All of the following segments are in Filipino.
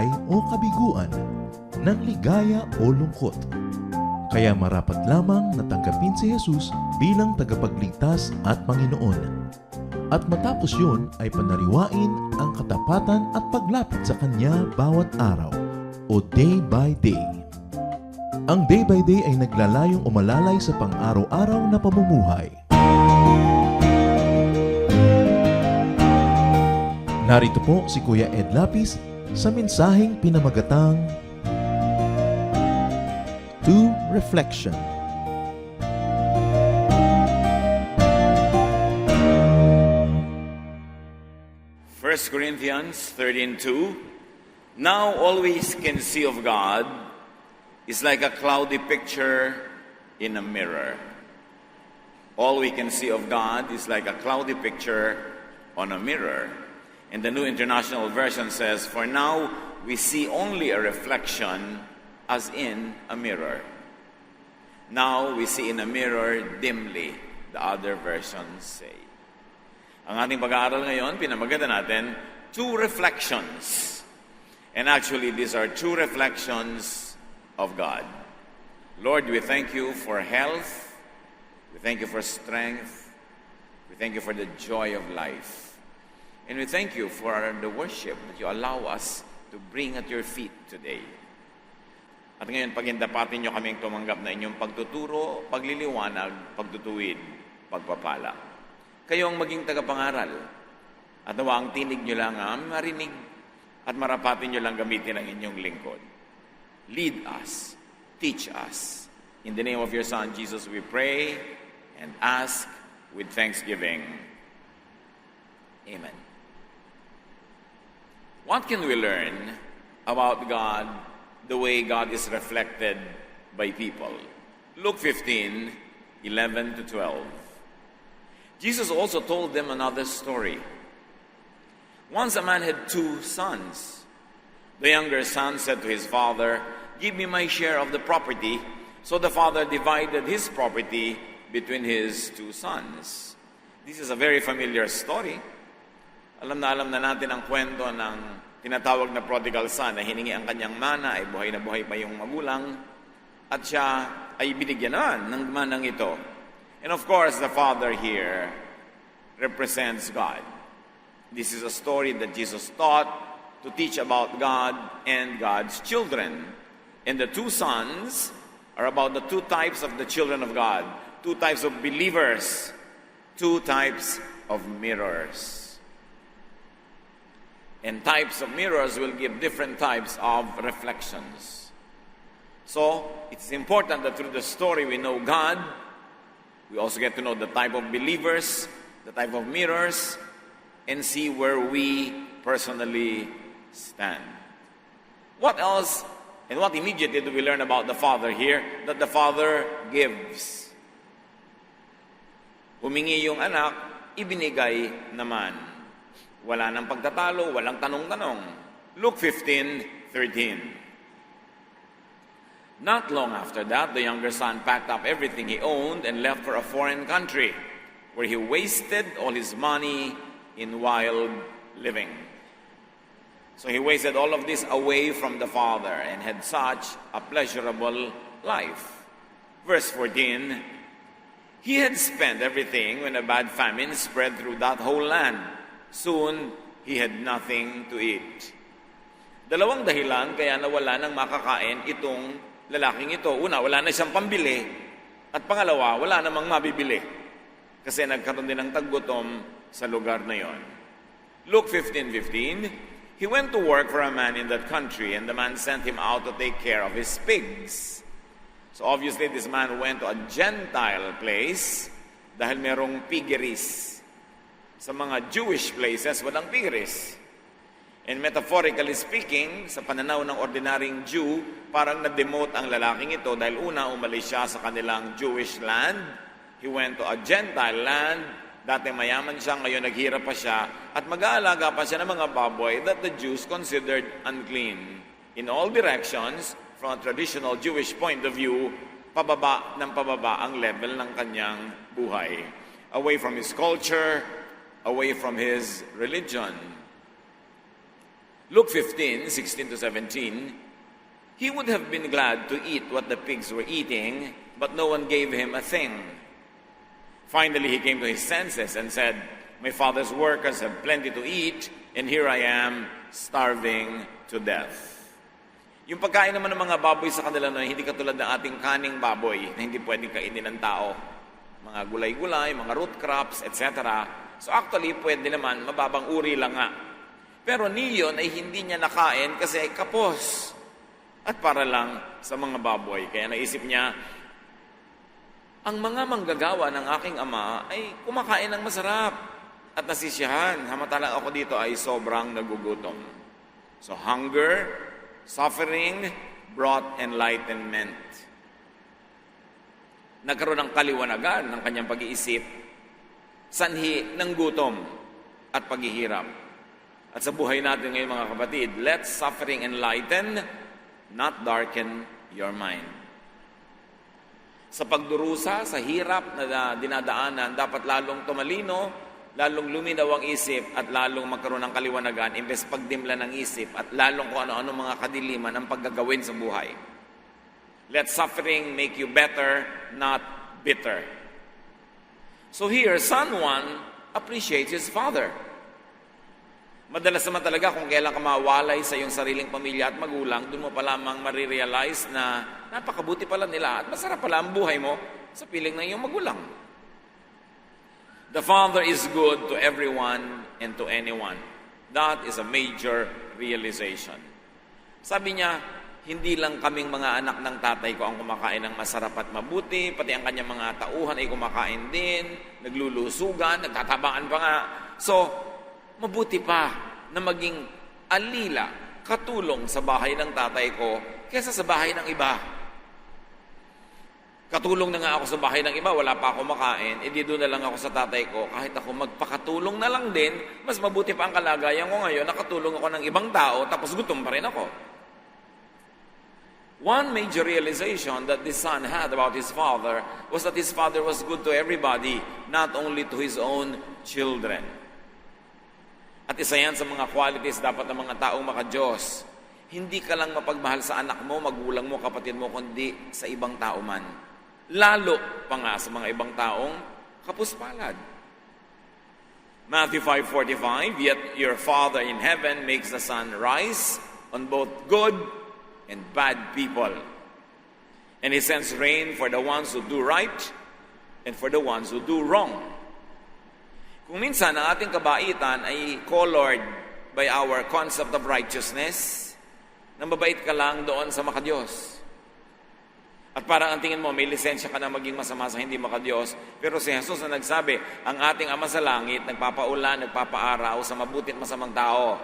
tagumpay o kabiguan, ng ligaya o lungkot. Kaya marapat lamang na tanggapin si Jesus bilang tagapagligtas at Panginoon. At matapos yun ay panariwain ang katapatan at paglapit sa Kanya bawat araw o day by day. Ang day by day ay naglalayong umalalay sa pang-araw-araw na pamumuhay. Narito po si Kuya Ed Lapis sa mensaheng pinamagatang To Reflection. First Corinthians 13:2. Now all we can see of God is like a cloudy picture in a mirror. All we can see of God is like a cloudy picture on a mirror. And the New International Version says, for now we see only a reflection as in a mirror. Now we see in a mirror dimly, the other versions say. Ang ating pag-aaral ngayon, pinamagatan natin, two reflections. And actually, these are two reflections of God. Lord, we thank you for health. We thank you for strength. We thank you for the joy of life. And we thank you for the worship that you allow us to bring at your feet today. At ngayon, pagindapatin nyo kaming tumanggap na inyong pagtuturo, pagliliwanag, pagtutuwid, pagpapala. Kayo ang maging tagapangaral. At nawa ang tinig nyo lang marinig at marapatin nyo lang gamitin ang inyong lingkod. Lead us, teach us. In the name of your Son, Jesus, we pray and ask with thanksgiving. Amen. What can we learn about God, the way God is reflected by people? Luke 15:11-12. Jesus also told them another story. Once a man had 2 sons. The younger son said to his father, "Give me my share of the property." So the father divided his property between his 2 sons. This is a very familiar story. Alam na natin ang kwento ng tinatawag na prodigal son na hiningi ang kanyang mana, ay buhay na buhay pa yung magulang, at siya ay binigyan naman ng manang ito. And of course, the father here represents God. This is a story that Jesus taught to teach about God and God's children. And the 2 sons are about the 2 types of the children of God, 2 types of believers, 2 types of mirrors. And types of mirrors will give different types of reflections. So, it's important that through the story we know God. We also get to know the type of believers, the type of mirrors, and see where we personally stand. What else and what immediately do we learn about the Father here? That the Father gives. Humingi yung anak, ibinigay naman. Wala nang pagtatalo, walang tanong-tanong. Luke 15:13. Not long after that, the younger son packed up everything he owned and left for a foreign country, where he wasted all his money in wild living. So he wasted all of this away from the father and had such a pleasurable life. Verse 14, he had spent everything when a bad famine spread through that whole land. Soon, he had nothing to eat. Dalawang dahilan kaya nawala ng makakain itong lalaking ito. Una, wala na siyang pambili. At pangalawa, wala namang mabibili. Kasi nagkaroon din ng taggutom sa lugar na yon. Luke 15:15, he went to work for a man in that country, and the man sent him out to take care of his pigs. So obviously, this man went to a Gentile place dahil merong piggeries. Sa mga Jewish places, walang piggeries. And metaphorically speaking, sa pananaw ng ordinaryong Jew, parang na-demote ang lalaking ito dahil una, umalis siya sa kanilang Jewish land. He went to a Gentile land. Dati mayaman siya, ngayon naghirap pa siya. At mag-aalaga pa siya ng mga baboy that the Jews considered unclean. In all directions, from a traditional Jewish point of view, pababa ng pababa ang level ng kanyang buhay. Away from his culture, away from his religion. Luke 15:16 to 17, he would have been glad to eat what the pigs were eating, but no one gave him a thing. Finally, he came to his senses and said, my father's workers have plenty to eat, and here I am, starving to death. Yung pagkain naman ng mga baboy sa kanila na hindi katulad ng ating kaning baboy na hindi pwedeng kainin ng tao. Mga gulay-gulay, mga root crops, etc. So actually, pwede naman, mababang uri lang nga. Pero niyon ay hindi niya nakain kasi ay kapos. At para lang sa mga baboy. Kaya naisip niya, ang mga manggagawa ng aking ama ay kumakain ng masarap at nasisiyahan. Samantalang ako dito ay sobrang nagugutom. So hunger, suffering, brought enlightenment. Nagkaroon ng kaliwanagan ng kanyang pag-iisip, sanhi ng gutom at paghihirap. At sa buhay natin ngayon mga kapatid, let suffering enlighten, not darken your mind. Sa pagdurusa, sa hirap na dinadaanan, dapat lalong tumalino, lalong luminaw ang isip, at lalong magkaroon ng kaliwanagan, imbes pagdimla ng isip, at lalong kung ano-ano mga kadiliman ang paggagawin sa buhay. Let suffering make you better, not bitter. So here, son 1 appreciates his father. Madalas naman talaga kung kailan ka mawalay sa iyong sariling pamilya at magulang, doon mo pa lamang marirealize na napakabuti pala nila at masarap pala ang buhay mo sa piling ng iyong magulang. The Father is good to everyone and to anyone. That is a major realization. Sabi niya, hindi lang kaming mga anak ng tatay ko ang kumakain ng masarap at mabuti, pati ang kanyang mga tauhan ay kumakain din, naglulusugan, nagtatabangan pa nga. So, mabuti pa na maging alila, katulong sa bahay ng tatay ko kaysa sa bahay ng iba. Katulong na nga ako sa bahay ng iba, wala pa ako makain, edi doon na lang ako sa tatay ko. Kahit ako magpakatulong na lang din, mas mabuti pa ang kalagayan ko ngayon, nakatulong ako ng ibang tao, tapos gutom pa rin ako. One major realization that this son had about his father was that his father was good to everybody, not only to his own children. At isa yan sa mga qualities dapat ng mga taong maka-Diyos. Hindi ka lang mapagmahal sa anak mo, magulang mo, kapatid mo, kundi sa ibang tao man. Lalo pa nga sa mga ibang taong kapuspalad. Matthew 5:45, yet your Father in heaven makes the sun rise on both good and bad people. And He sends rain for the ones who do right and for the ones who do wrong. Kung minsan ang ating kabaitan ay colored by our concept of righteousness, nambabait ka lang doon sa makadiyos. At parang ang tingin mo, may lisensya ka na maging masama sa hindi makadiyos. Pero si Jesus na nagsabi, ang ating Ama sa Langit, nagpapaulan, nagpapaaraw sa mabuti at masamang tao.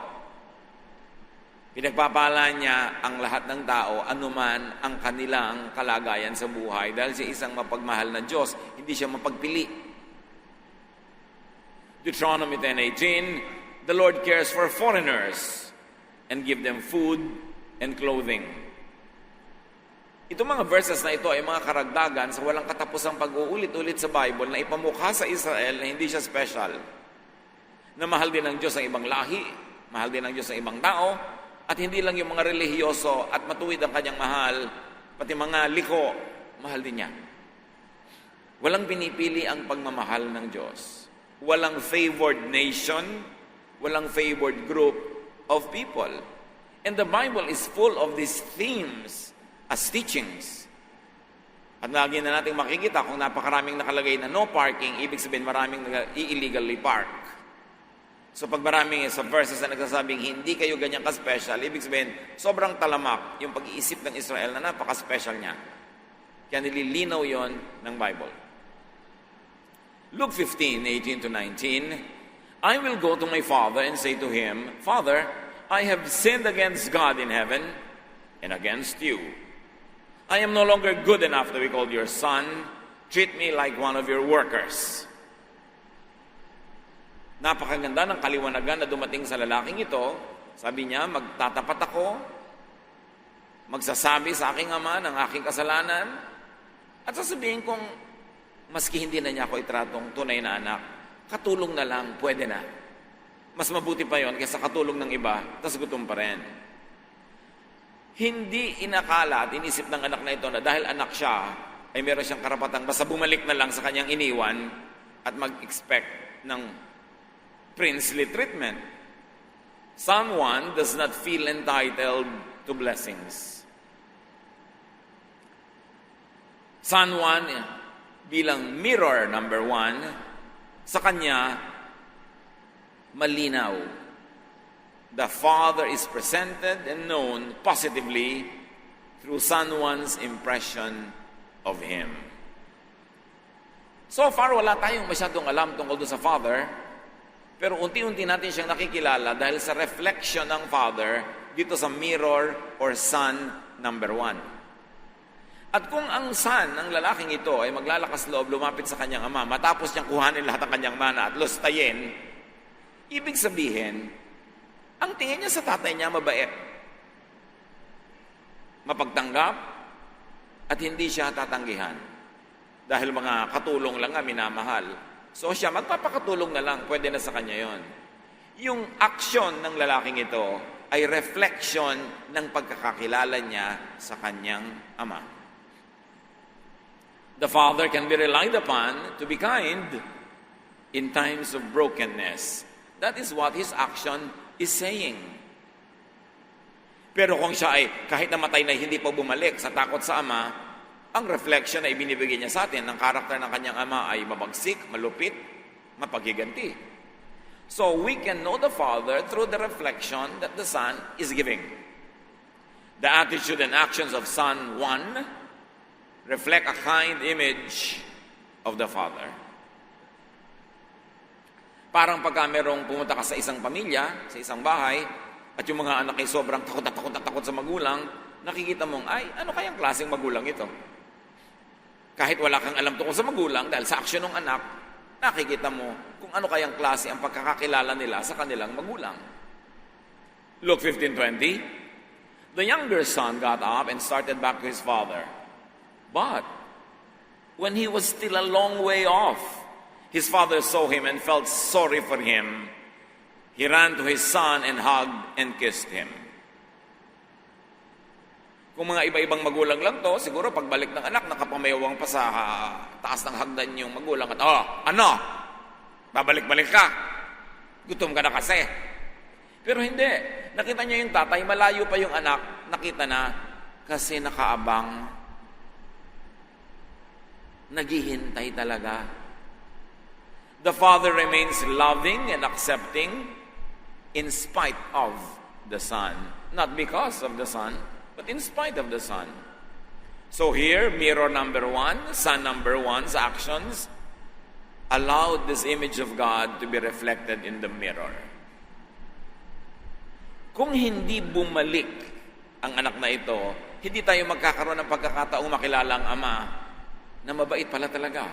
Pinagpapala niya ang lahat ng tao, anuman ang kanilang kalagayan sa buhay. Dahil siya isang mapagmahal na Diyos, hindi siya mapagpili. Deuteronomy 10:18, the Lord cares for foreigners and give them food and clothing. Itong mga verses na ito ay mga karagdagan sa walang katapusang pag-uulit-ulit sa Bible na ipamukha sa Israel na hindi siya special. Na mahal din ng Diyos ang ibang lahi, mahal din ng Diyos ang ibang tao, at hindi lang yung mga relihiyoso at matuwid ang kanyang mahal, pati mga liko, mahal din niya. Walang pinipili ang pagmamahal ng Diyos. Walang favored nation, walang favored group of people. And the Bible is full of these themes as teachings. At lagi na natin makikita kung napakaraming nakalagay na no parking, ibig sabihin maraming illegally park. So pag maraming sa verses na nagsasabing hindi kayo ganyan ka-special, ibig sabihin sobrang talamak yung pag-iisip ng Israel na napaka-special niya. Kaya nililinaw yon ng Bible. Luke 15:18 to 19, I will go to my father and say to him, Father, I have sinned against God in heaven and against you. I am no longer good enough to be called your son. Treat me like one of your workers. Napakaganda ng kaliwanagan na dumating sa lalaking ito. Sabi niya, magtatapat ako, magsasabi sa aking ama ng aking kasalanan, at sasabihin kong maski hindi na niya ako itratong tunay na anak, katulong na lang, pwede na. Mas mabuti pa yon kaysa katulong ng iba, tapos gutom pa rin. Hindi inakala at inisip ng anak na ito na dahil anak siya, ay meron siyang karapatang basta bumalik na lang sa kanyang iniwan at mag-expect ng princely treatment. Someone does not feel entitled to blessings. Son 1, bilang mirror number 1, sa kanya, malinaw. The Father is presented and known positively through Son 1's impression of Him. So far, wala tayong masyadong alam tungkol doon sa Father, pero unti-unti natin siyang nakikilala dahil sa reflection ng Father dito sa mirror or Son number 1. At kung ang son ng lalaking ito ay maglalakas loob lumapit sa kanyang ama, matapos niyang kuhanin lahat ng kanyang mana at lustayin, ibig sabihin, ang tingin niya sa tatay niya mabait, mapagtanggap, at hindi siya tatanggihan. Dahil mga katulong lang nga minamahal. So siya, magpapakatulong na lang, pwede na sa kanya yon. Yung aksyon ng lalaking ito ay reflection ng pagkakakilala niya sa kanyang ama. The Father can be relied upon to be kind in times of brokenness. That is what His action is saying. Pero kung siya ay kahit namatay na hindi pa bumalik sa takot sa ama, ang reflection na ibinibigay niya sa atin ng karakter ng kanyang ama ay mabagsik, malupit, mapaghiganti. So we can know the Father through the reflection that the Son is giving. The attitude and actions of Son 1 reflect a kind image of the Father. Parang pagka merong pumunta ka sa isang pamilya, sa isang bahay, at yung mga anak ay sobrang takot sa magulang, nakikita mong, ay, ano kayang klaseng magulang ito? Kahit wala kang alam tungkol sa magulang, dahil sa aksyon ng anak, nakikita mo kung ano kayang klase ang pagkakakilala nila sa kanilang magulang. Luke 15:20, the younger son got up and started back to his father. But when he was still a long way off, his father saw him and felt sorry for him. He ran to his son and hugged and kissed him. Kung mga iba-ibang magulang lang to, siguro pagbalik ng anak, nakapamayawang pa sa taas ng hagdan yung magulang. At, ano? Babalik-balik ka. Gutom ka na kasi. Pero hindi. Nakita niya yung tatay, malayo pa yung anak. Nakita na, kasi nakaabang. Naghihintay talaga. The Father remains loving and accepting in spite of the Son. Not because of the Son, but in spite of the Son. So here, mirror number 1, Son number 1's actions allowed this image of God to be reflected in the mirror. Kung hindi bumalik ang anak na ito, hindi tayo magkakaroon ng pagkakataong makilala ang ama na mabait pala talaga.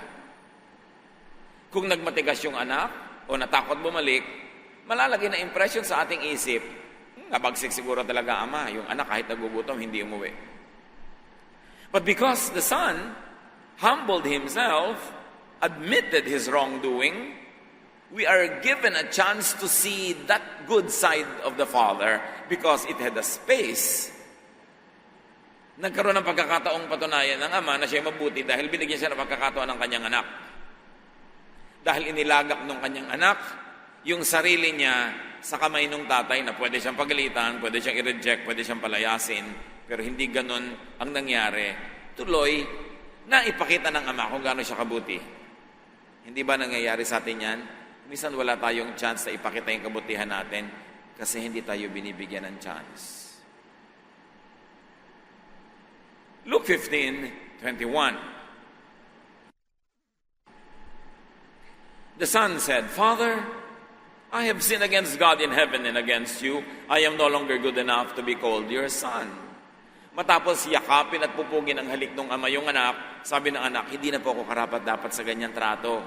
Kung nagmatigas yung anak o natakot bumalik, malalagay na impression sa ating isip, nabagsik siguro talaga ama, yung anak kahit nagugutom, hindi umuwi. But because the son humbled himself, admitted his wrongdoing, we are given a chance to see that good side of the Father because it had a space. Nagkaroon ng pagkakataong patunayan ng ama na siya mabuti dahil binigyan siya ng pagkakataon ng kanyang anak. Dahil inilagak ng kanyang anak yung sarili niya sa kamay ng tatay na pwede siyang pagalitan, pwede siyang i-reject, pwede siyang palayasin, pero hindi ganun ang nangyari. Tuloy, na ipakita ng ama kung gaano siya kabuti. Hindi ba nangyayari sa atin yan? Minsan wala tayong chance na ipakita yung kabutihan natin kasi hindi tayo binibigyan ng chance. Luke 15:21. The son said, Father, I have sinned against God in heaven and against you. I am no longer good enough to be called your son. Matapos yakapin at pupugin ang halik ng ama yung anak, sabi ng anak, hindi na po ako karapat-dapat sa ganyan trato.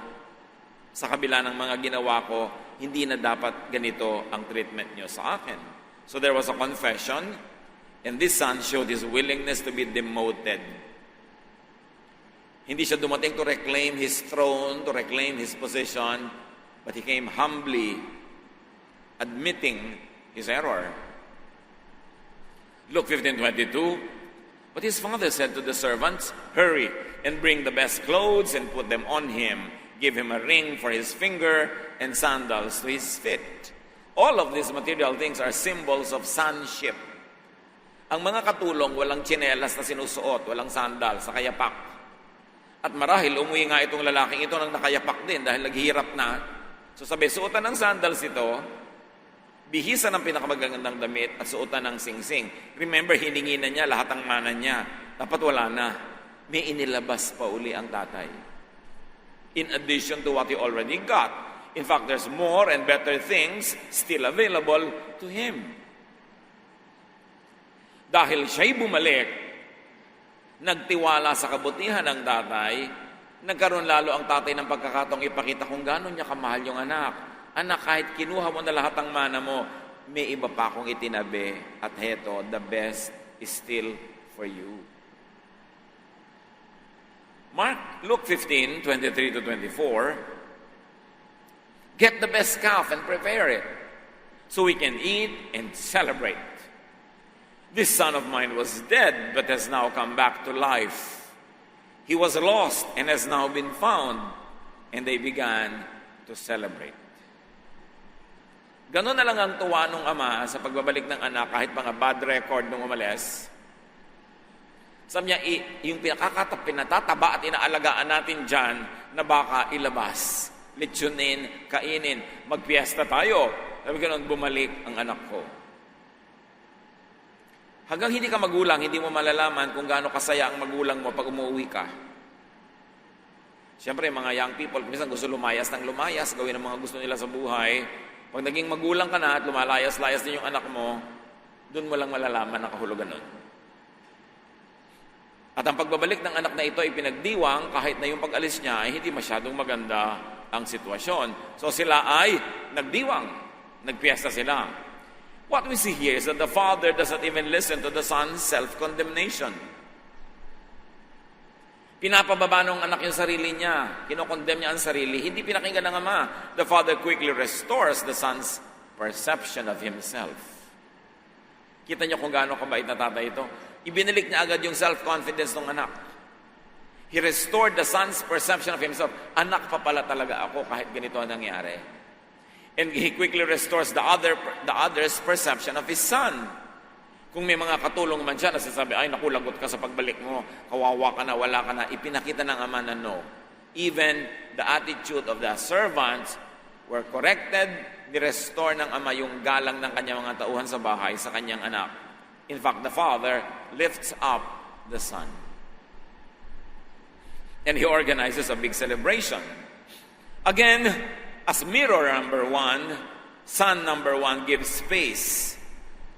Sa kabila ng mga ginawa ko, hindi na dapat ganito ang treatment niyo sa akin. So there was a confession. And this son showed his willingness to be demoted. Hindi siya dumating to reclaim his throne, to reclaim his position, but he came humbly admitting his error. Luke 15:22, but his father said to the servants, "Hurry and bring the best clothes and put them on him. Give him a ring for his finger and sandals to his feet." All of these material things are symbols of sonship. Ang mga katulong, walang tsinelas na sinusuot, walang sandal, sa kayapak. At marahil, umuwi nga itong lalaking ito nang nakayapak din dahil naghihirap na. So sabi, suotan ng sandals ito, bihisan ng pinakamagandang damit at suotan ng singsing. Remember, hiningi na niya lahat ng mana niya. Dapat wala na. May inilabas pa uli ang tatay. In addition to what he already got. In fact, there's more and better things still available to him. Dahil siya'y bumalik, nagtiwala sa kabutihan ng tatay, nagkaroon lalo ang tatay ng pagkakataong ipakita kung gano'n niya kamahal yung anak. Anak, kahit kinuha mo na lahat ng mana mo, may iba pa akong itinabi. At heto, the best is still for you. Luke 15:23-24, get the best calf and prepare it, so we can eat and celebrate. This son of mine was dead, but has now come back to life. He was lost and has now been found. And they began to celebrate. Ganon na lang ang tuwa ng ama sa pagbabalik ng anak kahit mga bad record nung umalis. Sabi niya, yung pinatataba at inaalagaan natin dyan na baka ilabas, litsunin, kainin, magpiesta tayo. Sabi ganon, bumalik ang anak ko. Hanggang hindi ka magulang, hindi mo malalaman kung gaano kasaya ang magulang mo pag umuwi ka. Siyempre, mga young people, minsan gusto lumayas ng lumayas, gawin ang mga gusto nila sa buhay. Pag naging magulang ka na at lumalayas-layas din yung anak mo, doon mo lang malalaman nakahulugan nun. At ang pagbabalik ng anak na ito ay pinagdiwang kahit na yung pag-alis niya ay hindi masyadong maganda ang sitwasyon. So sila ay nagdiwang, nagpiesta sila. What we see here is that the father doesn't even listen to the son's self-condemnation. Pinapababa ng anak yung sarili niya. Kinokondemn niya ang sarili. Hindi pinakinggan ng ama. The father quickly restores the son's perception of himself. Kita niyo kung gaano kabait na tatay ito. Ibinalik niya agad yung self-confidence ng anak. He restored the son's perception of himself. Anak pa pala talaga ako kahit ganito ang nangyari. And he quickly restores the other's perception of his son. Kung may mga katulong man siya na sasabi, ay naku, lagot ka sa pagbalik mo, kawawa ka na, wala ka na, ipinakita ng ama na no. Even the attitude of the servants were corrected, ni-restore ng ama yung galang ng kanyang mga tauhan sa bahay sa kanyang anak. In fact, the father lifts up the son. And he organizes a big celebration. Again, as mirror number one, son number one gives space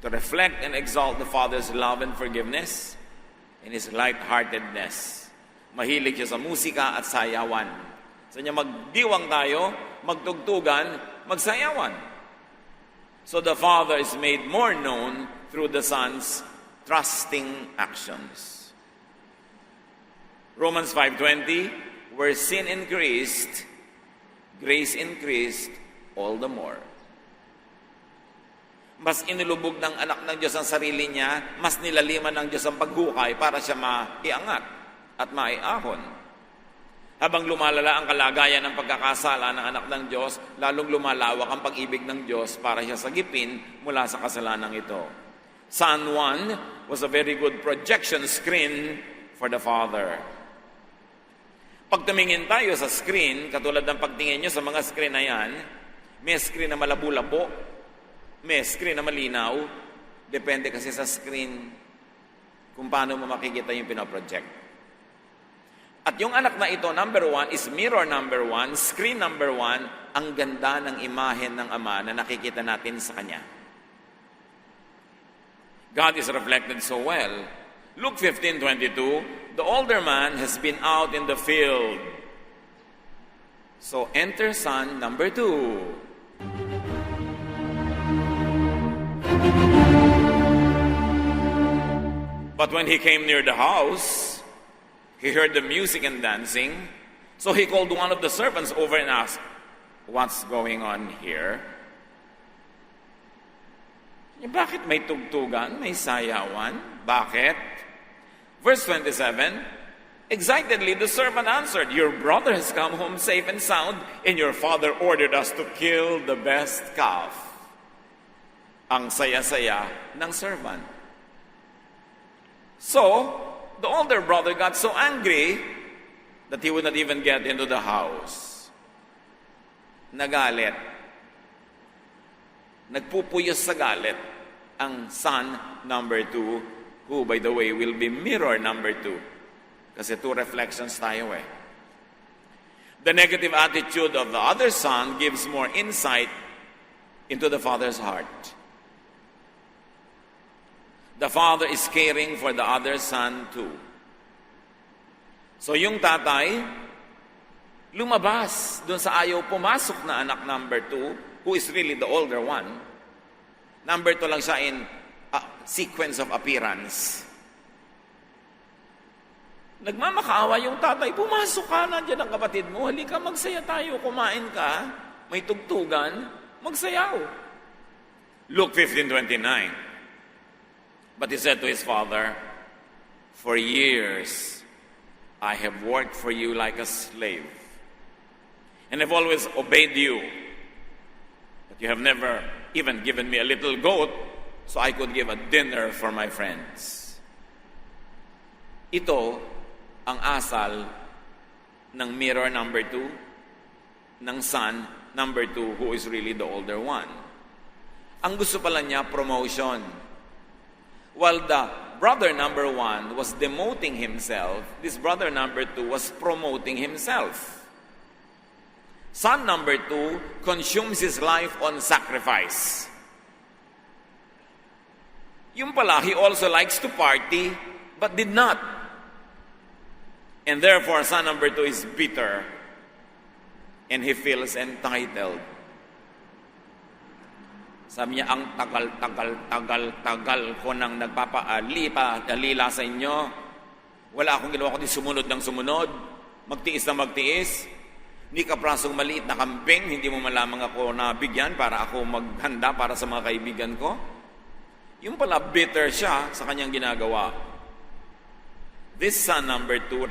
to reflect and exalt the Father's love and forgiveness and His light-heartedness. Mahilig siya sa musika at sayawan. Sa niya magdiwang tayo, magtugtugan, magsayawan. So the Father is made more known through the Son's trusting actions. Romans 5:20, where sin increased, grace increased all the more. Mas inilubog ng anak ng Diyos ang sarili niya, mas nilaliman ng Diyos ang paghukay para siya maiangat at maiahon. Habang lumalala ang kalagayan ng pagkakasala ng anak ng Diyos, lalong lumalawak ang pag-ibig ng Diyos para siya sagipin mula sa kasalanang ito. Son 1 was a very good projection screen for the Father. Pag tumingin tayo sa screen, katulad ng pagtingin nyo sa mga screen na yan, may screen na malabo-labo, may screen na malinaw, depende kasi sa screen kung paano mo makikita yung pinaproject. At yung anak na ito, number 1, is mirror number 1, screen number 1, ang ganda ng imahen ng Ama na nakikita natin sa Kanya. God is reflected so well. Luke 15:22, the older man has been out in the field. So enter son number 2. But when he came near the house, he heard the music and dancing. So he called one of the servants over and asked, "What's going on here?" Bakit may tugtugan, may sayawan? Bakit? Verse 27, excitedly the servant answered, "Your brother has come home safe and sound, and your father ordered us to kill the best calf." Ang saya-saya ng servant. So, the older brother got so angry that he would not even get into the house. Nagalit. Nagpupuyos sa galit ang son number 2, who, by the way, will be mirror number 2. Kasi 2 reflections tayo eh. The negative attitude of the other son gives more insight into the father's heart. The father is caring for the other son too. So yung tatay, lumabas doon sa ayaw pumasok na anak number 2, who is really the older one. Number 2 lang siya in sequence of appearance. Nagmamakaawa yung tatay, pumasok ka, nandiyan ang kapatid mo, halika magsaya tayo, kumain ka, may tugtugan, magsayaw. Luke 15:29. But he said to his father, "For years I have worked for you like a slave, and have always obeyed you. But you have never even given me a little goat so I could give a dinner for my friends." Ito ang asal ng mirror number 2, ng son number 2, who is really the older one. Ang gusto pala niya, promotion. While the brother number 1 was demoting himself, this brother number 2 was promoting himself. Son number 2 consumes his life on sacrifice. Yung pala, he also likes to party, but did not. And therefore, son number 2 is bitter, and he feels entitled. Sabi niya, ang tagal ko nang nagpapaalila sa inyo. Wala akong ginawa kundi sumunod ng sumunod, magtiis na magtiis. Hindi ka prasong maliit na kambing, hindi mo malamang ako nabigyan para ako maghanda para sa mga kaibigan ko. Yung pala, bitter siya sa kanyang ginagawa. This son number 2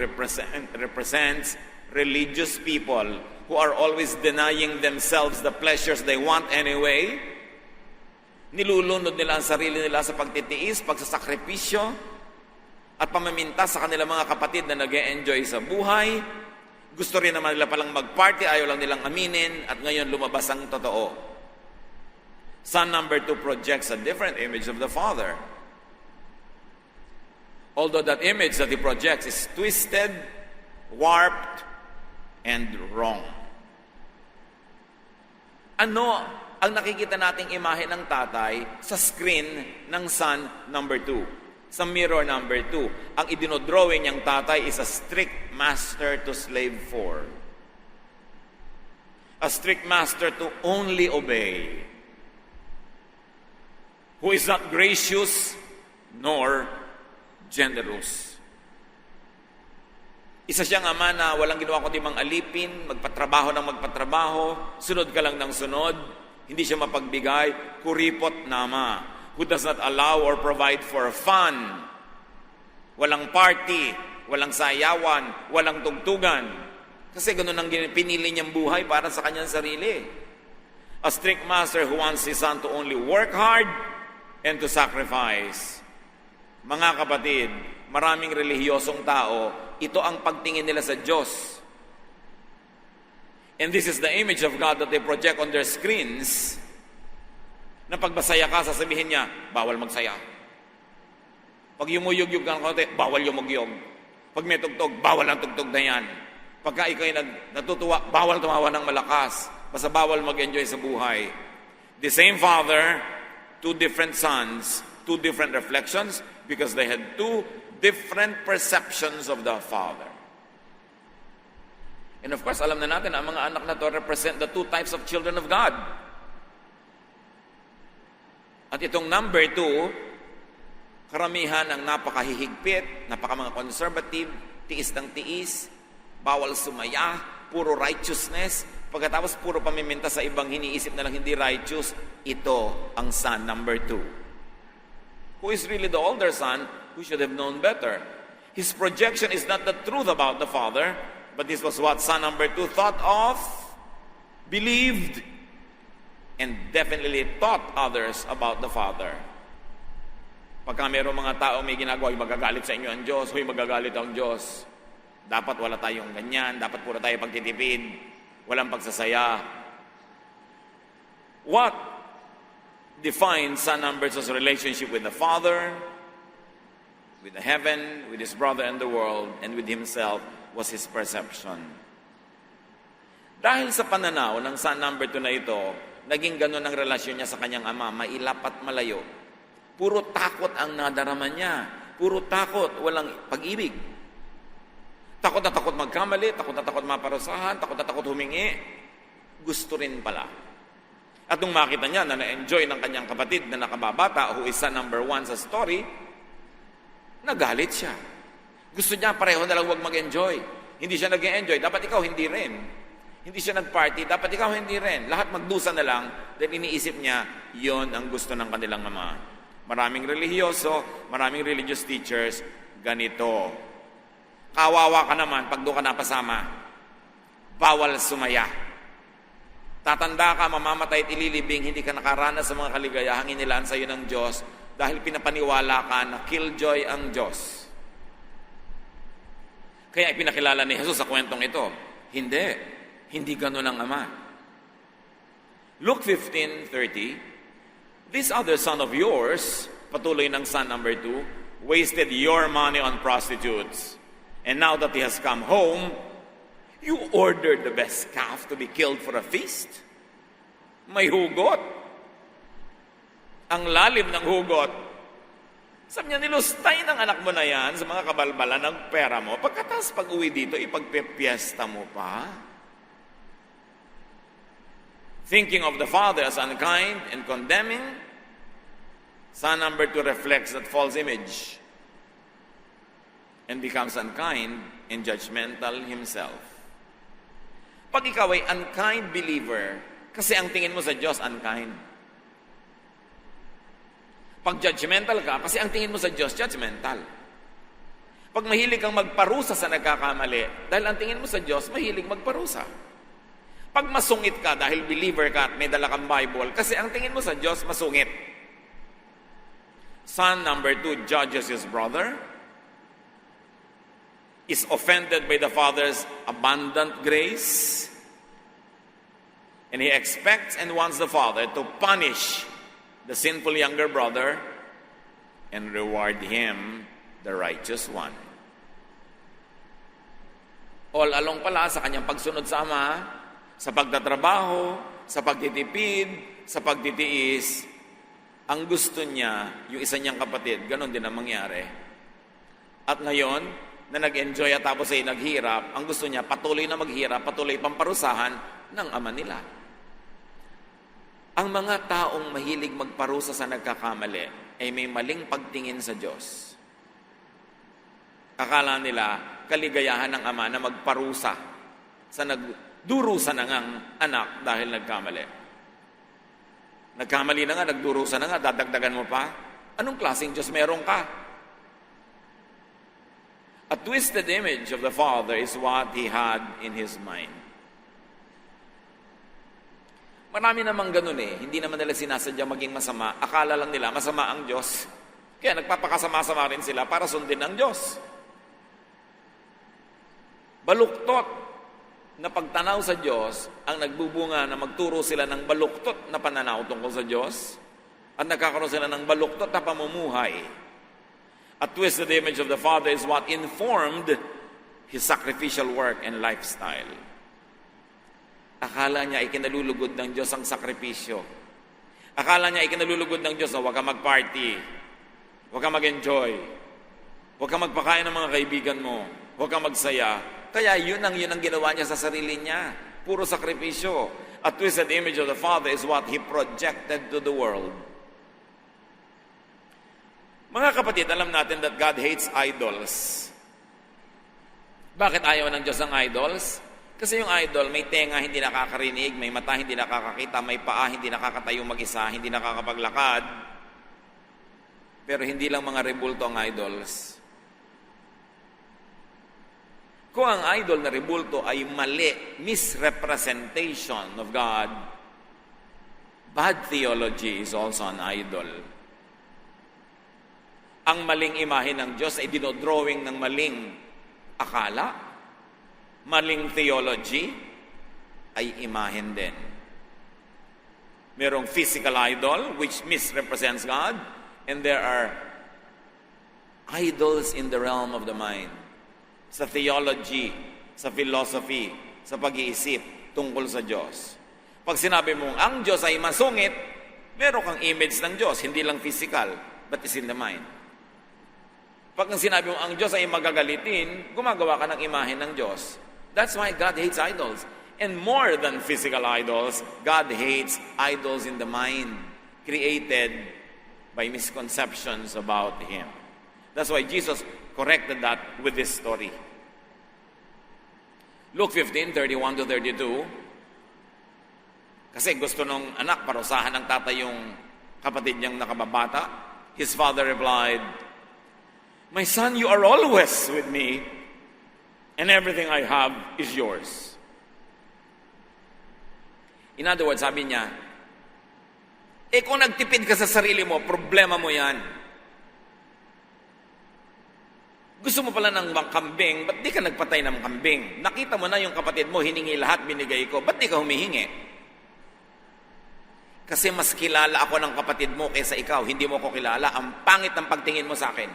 represents religious people who are always denying themselves the pleasures they want anyway. Nilulunod nila ang sarili nila sa pagtitiis, pagsasakripisyo, at pamaminta sa kanilang mga kapatid na nag-e-enjoy sa buhay. Gusto rin naman nila palang mag-party, ayaw lang nilang aminin, at ngayon lumabas ang totoo. Son number 2 projects a different image of the father. Although that image that he projects is twisted, warped, and wrong. Ano ang nakikita nating imahe ng tatay sa screen ng son number 2? Sa mirror number 2, ang idinodrawing niyang tatay is a strict master to slave for. A strict master to only obey. Who is not gracious nor generous. Isa siyang ama na walang ginawa kundi mang alipin, magpatrabaho ng magpatrabaho, sunod ka lang ng sunod, hindi siya mapagbigay, kuripot nama, who does not allow or provide for fun. Walang party, walang sayawan, walang tugtugan. Kasi ganun ang pinili niyang buhay para sa kanyang sarili. A strict master who wants his son to only work hard and to sacrifice. Mga kapatid, maraming relihiyosong tao, ito ang pagtingin nila sa Diyos. And this is the image of God that they project on their screens. Na pagbasaya ka, sasabihin niya, bawal magsaya. Pag yumuyog-yug ka ng konti, bawal yumugyog. Pag may tugtog, bawal ang tugtog na yan. Pagka ikaw'y natutuwa, bawal tumawa ng malakas. Basta bawal mag-enjoy sa buhay. The same father, 2 different sons, 2 different reflections, because they had 2 different perceptions of the father. And of course, alam na natin, ang mga anak na to represent the 2 types of children of God. At itong number 2, karamihan ang napakahihigpit, napaka mga conservative, tiis ng tiis, bawal sumaya, puro righteousness, Pagkatapos puro pamiminta sa ibang hiniisip na lang hindi righteous, ito ang son number 2. Who is really the older son, who should have known better. His projection is not the truth about the father, but this was what son number 2 thought of, believed, and definitely taught others about the father. Pagka mayroong mga tao may ginagawa, magagalit sa inyo ang Diyos, magagalit ang Diyos. Dapat wala tayong ganyan, dapat puro tayo pagtitipid, walang pagsasaya. What defines son number 2's relationship with the father, with the heaven, with his brother and the world, and with himself was his perception. Dahil sa pananaw ng son number 2 na ito, naging ganun ang relasyon niya sa kanyang ama, mailap at malayo. Puro takot ang nadarama niya. Puro takot, walang pag-ibig. Takot na takot magkamali, takot na takot maparusahan, takot na takot humingi. Gusto rin pala. At nung makita niya na na-enjoy ng kanyang kapatid na nakababata, who is son number 1 sa story, nagalit siya. Gusto niya pareho na lang huwag mag-enjoy. Hindi siya nag-enjoy, dapat ikaw hindi rin. Hindi siya nag-party, dapat ikaw hindi rin. Lahat magdusa na lang, dahil iniisip niya, yon ang gusto ng kanilang ama. Maraming relihiyoso, maraming religious teachers, ganito. Kawawa ka naman pag doon ka napasama. Bawal sumaya. Tatanda ka, mamamatay at ililibing, hindi ka nakaranas sa mga kaligayahang inilaan sa iyo ng Diyos dahil pinapaniwala ka na killjoy ang Diyos. Kaya ipinakilala ni Jesus sa kwentong ito. Hindi ganun ang ama. Luke 15:30, this other son of yours, patuloy ng son number 2, wasted your money on prostitutes. And now that he has come home, you ordered the best calf to be killed for a feast? May hugot. Ang lalim ng hugot. Sabi niya, nilustay ng anak mo na yan sa mga kabalbalan ng pera mo. Pagkatapos pag-uwi dito, ipagpepiesta mo pa. Thinking of the father as unkind and condemning, son number 2 reflects that false image and becomes unkind and judgmental himself. Pag ikaw ay unkind believer, kasi ang tingin mo sa Diyos, unkind. Pag judgmental ka, kasi ang tingin mo sa Diyos, judgmental. Pag mahilig kang magparusa sa nagkakamali, dahil ang tingin mo sa Diyos, mahilig magparusa. Pag masungit ka dahil believer ka at may dala kang Bible, kasi ang tingin mo sa Diyos, masungit. Son number 2 judges his brother, is offended by the father's abundant grace, and he expects and wants the father to punish the sinful younger brother and reward him, the righteous one. All along pala sa kanyang pagsunod sa ama, sa pagtatrabaho, sa pagtitipid, sa pagtitiis, ang gusto niya, yung isa niyang kapatid, ganon din ang mangyari. At ngayon, na nag-enjoy at tapos ay naghirap, ang gusto niya, patuloy na maghirap, patuloy pamparusahan ng ama nila. Ang mga taong mahilig magparusa sa nagkakamali ay may maling pagtingin sa Diyos. Akala nila, kaligayahan ng ama na magparusa sa nagdurusa na ngang anak dahil nagkamali. Nagkamali na nga, nagdurusa na nga, dadagdagan mo pa? Anong klaseng Diyos meron ka? A twisted image of the Father is what he had in his mind. Marami namang ganun eh. Hindi naman nila sinasadya maging masama. Akala lang nila masama ang Diyos. Kaya nagpapakasama-sama rin sila para sundin ang Diyos. Baluktot na pagtanaw sa Diyos ang nagbubunga na magturo sila ng baluktot na pananaw tungkol sa Diyos at nagkakaroon sila ng baluktot na pamumuhay. A twisted image of the Father is what informed his sacrificial work and lifestyle. Akala niya ay kinalulugod ng Diyos ang sakripisyo. Akala niya ay kinalulugod ng Diyos na huwag ka mag-party, huwag ka mag-enjoy, huwag ka magpakain ng mga kaibigan mo, huwag ka magsaya. Kaya yun ang ginawa niya sa sarili niya. Puro sakripisyo. A twisted image of the Father is what he projected to the world. Mga kapatid, alam natin that God hates idols. Bakit ayaw ng Diyos ng idols? Kasi yung idol, may tenga hindi nakakarinig, may mata hindi nakakakita, may paa hindi nakakatayo mag-isa, hindi nakakapaglakad. Pero hindi lang mga rebulto ang idols. Kung ang idol na rebulto ay mali, misrepresentation of God, bad theology is also an idol. Ang maling imahe ng Diyos ay dinodrawing ng maling akala, maling theology, ay imahen din. Merong physical idol, which misrepresents God, and there are idols in the realm of the mind. Sa theology, sa philosophy, sa pag-iisip tungkol sa Diyos. Pag sinabi mong ang Diyos ay masungit, meron kang image ng Diyos, hindi lang physical, but is in the mind. Pag sinabi mong ang Diyos ay magagalitin, gumagawa ka ng imahe ng Diyos. That's why God hates idols. And more than physical idols, God hates idols in the mind, created by misconceptions about Him. That's why Jesus corrected that with this story. Luke 15:31 to 32. Kasi gusto nung anak, parusahan ng tatay yung kapatid niyang nakababata. His father replied, "My son, you are always with me, and everything I have is yours." In other words, sabi niya, kung nagtipid ka sa sarili mo, problema mo yan. Gusto mo pala ng kambing, ba't di ka nagpatay ng kambing? Nakita mo na yung kapatid mo, hiningi lahat, binigay ko, ba't di ka humihingi? Kasi mas kilala ako ng kapatid mo kaysa ikaw, hindi mo ko kilala. Ang pangit ng pagtingin mo sa akin.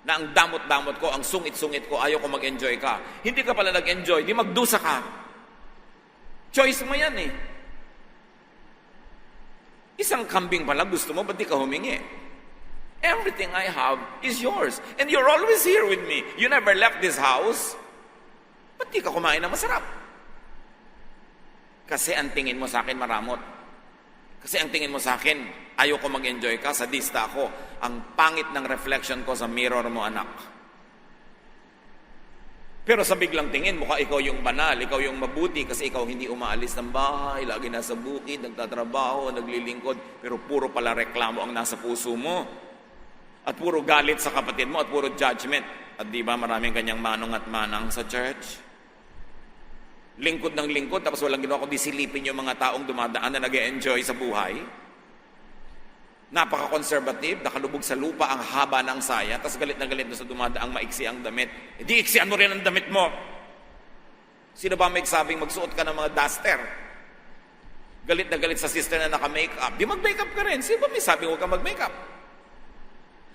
Na ang damot-damot ko, ang sungit-sungit ko, ayaw ko mag-enjoy ka. Hindi ka pala nag-enjoy, di magdusa ka. Choice mo yan eh. Isang kambing pala gusto mo, ba't di ka humingi? Everything I have is yours. And you're always here with me. You never left this house. Ba't di ka kumain ng masarap? Kasi ang tingin mo sa akin maramot. Kasi ang tingin mo sa akin, ayaw ko mag-enjoy ka, sadista ako. Ang pangit ng reflection ko sa mirror mo, anak. Pero sa biglang tingin, mukha ikaw yung banal, ikaw yung mabuti kasi ikaw hindi umaalis ng bahay, lagi nasa bukid, nagtatrabaho, naglilingkod, pero puro pala reklamo ang nasa puso mo. At puro galit sa kapatid mo at puro judgment. At di ba maraming kanyang manong at manang sa church? Lingkod ng lingkod, tapos walang ginawa kundi silipin yung mga taong dumadaan na nag-e-enjoy sa buhay. Napaka-conservative, nakalubog sa lupa ang haba ng saya, tapos galit na galit na sa dumadaang maiksi ang damit. Di iksian mo rin ang damit mo. Sino ba may sabing magsuot ka ng mga duster? Galit na galit sa sister na naka-makeup. Di mag-makeup ka rin. Sino ba may sabing huwag ka mag-makeup?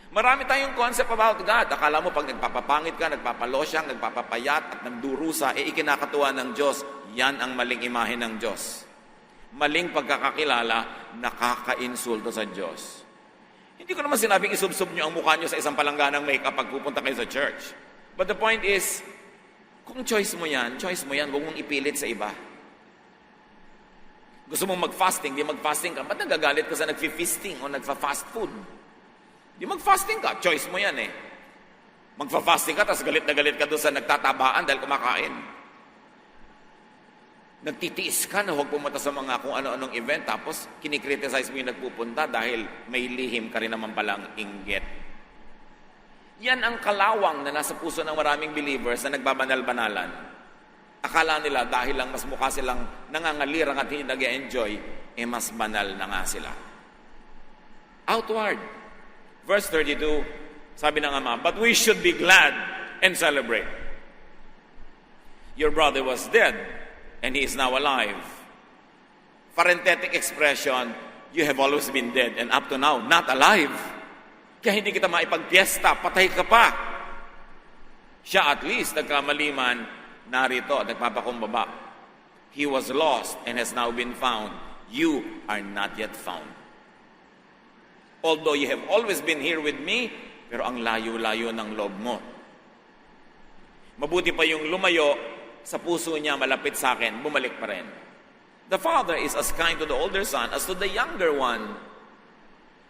Marami tayong concept about God. Akala mo pag nagpapapangit ka, nagpapalosyang, nagpapapayat at nagdurusa, ikinakatuwa ng Diyos. Yan ang maling imahe ng Diyos. Maling pagkakakilala, nakaka-insulto sa Diyos. Hindi ko naman sinabing isubsob nyo ang mukha nyo sa isang palangganang makeup pag pupunta kayo sa church. But the point is, kung choice mo yan, huwag mong ipilit sa iba. Gusto mong mag-fasting, di mag-fasting ka. Ba't nagagalit ka sa nag-feasting o nagfa-fast food? Di mag-fasting ka, choice mo yan eh. Magfa-fasting ka, tapos galit na galit ka doon sa nagtatabaan dahil kumakain. Nagtitiis ka na huwag pumunta sa mga kung ano-anong event, tapos kinikriticize mo yung nagpupunta dahil may lihim ka rin naman palang inggit. Yan ang kalawang na nasa puso ng maraming believers na nagbabanal-banalan. Akala nila dahil lang mas mukha silang nangangalirang at hindi nag-enjoy, mas banal na nga sila. Outward. Verse 32, sabi ng Ama, "But we should be glad and celebrate. Your brother was dead, and he is now alive." Parenthetic expression, you have always been dead, and up to now, not alive. Kaya hindi kita maipagpiesta, patay ka pa. Siya at least, nagkamaliman, narito at nagpapakumbaba. He was lost and has now been found. You are not yet found. Although you have always been here with me, pero ang layo-layo ng loob mo. Mabuti pa yung lumayo, sa puso niya malapit sa akin, bumalik pa rin. The father is as kind to the older son as to the younger one.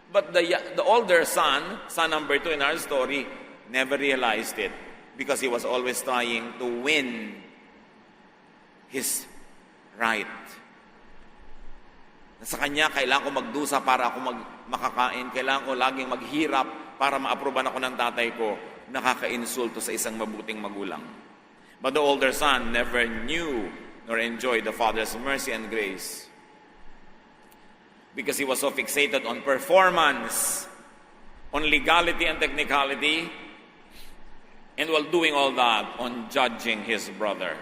But the older son number 2 in our story, never realized it because he was always trying to win his right. Sa kanya, kailangan ko magdusa para ako makakain. Kailangan ko laging maghirap para maaproban ako ng tatay ko. Nakaka-insulto sa isang mabuting magulang. But the older son never knew nor enjoyed the father's mercy and grace. Because he was so fixated on performance, on legality and technicality, and while doing all that, on judging his brother.